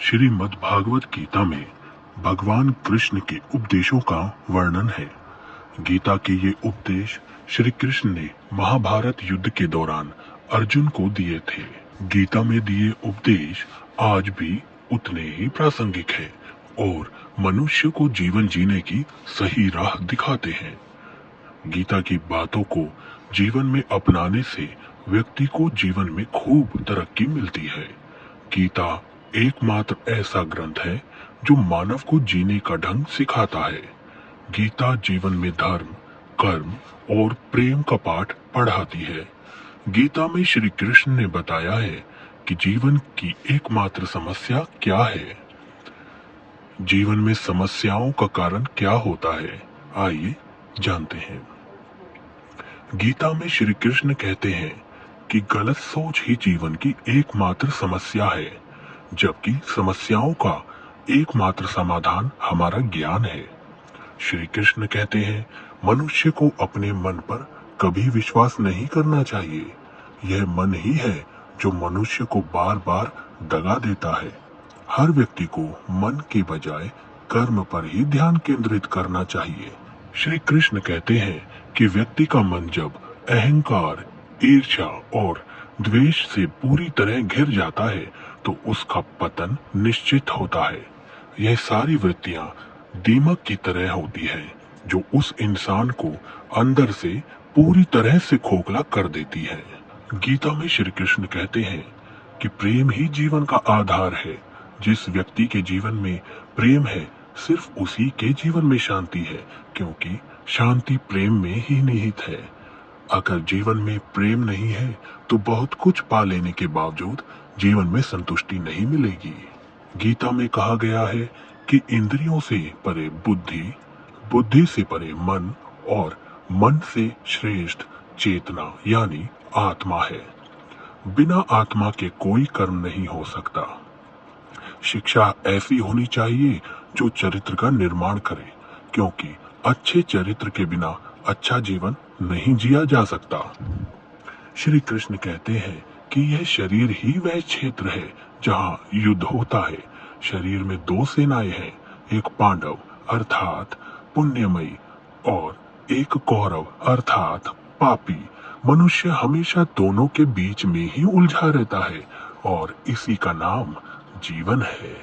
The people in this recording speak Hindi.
श्रीमद् भागवत गीता में भगवान कृष्ण के उपदेशों का वर्णन है। गीता के ये उपदेश श्री कृष्ण ने महाभारत युद्ध के दौरान अर्जुन को दिए थे। गीता में दिए उपदेश आज भी उतने ही प्रासंगिक है और मनुष्य को जीवन जीने की सही राह दिखाते हैं। गीता की बातों को जीवन में अपनाने से व्यक्ति को जीवन में खूब तरक्की मिलती है। गीता एकमात्र ऐसा ग्रंथ है जो मानव को जीने का ढंग सिखाता है। गीता जीवन में धर्म, कर्म और प्रेम का पाठ पढ़ाती है। गीता में श्री कृष्ण ने बताया है कि जीवन की एकमात्र समस्या क्या है। जीवन में समस्याओं का कारण क्या होता है, आइए जानते हैं। गीता में श्री कृष्ण कहते हैं कि गलत सोच ही जीवन की एकमात्र समस्या है, जबकि समस्याओं का एकमात्र समाधान हमारा ज्ञान है। श्री कृष्ण कहते हैं मनुष्य को अपने मन पर कभी विश्वास नहीं करना चाहिए। यह मन ही है जो मनुष्य को बार बार दगा देता है। हर व्यक्ति को मन के बजाय कर्म पर ही ध्यान केंद्रित करना चाहिए। श्री कृष्ण कहते हैं कि व्यक्ति का मन जब अहंकार, ईर्ष्या और द्वेष से पूरी तरह घिर जाता है तो उसका पतन निश्चित होता है। यह सारी वृत्तियां दीमक की तरह होती है जो उस इंसान को अंदर से पूरी तरह से खोखला कर देती है। गीता में श्री कृष्ण कहते हैं कि प्रेम ही जीवन का आधार है। जिस व्यक्ति के जीवन में प्रेम है, सिर्फ उसी के जीवन में शांति है, क्योंकि शांति प्रेम में ही निहित है। अगर जीवन में प्रेम नहीं है तो बहुत कुछ पा लेने के बावजूद जीवन में संतुष्टि नहीं मिलेगी। गीता में कहा गया है कि इंद्रियों से परे बुद्धि, बुद्धि से परे मन और मन से श्रेष्ठ चेतना यानी आत्मा है। बिना आत्मा के कोई कर्म नहीं हो सकता। शिक्षा ऐसी होनी चाहिए जो चरित्र का निर्माण करे, क्योंकि अच्छे चरित्र के बिना अच्छा जीवन नहीं जिया जा सकता। श्री कृष्ण कहते हैं कि यह शरीर ही वह क्षेत्र है जहाँ युद्ध होता है। शरीर में दो सेनाएं हैं, एक पांडव अर्थात पुण्यमयी और एक कौरव अर्थात पापी। मनुष्य हमेशा दोनों के बीच में ही उलझा रहता है और इसी का नाम जीवन है।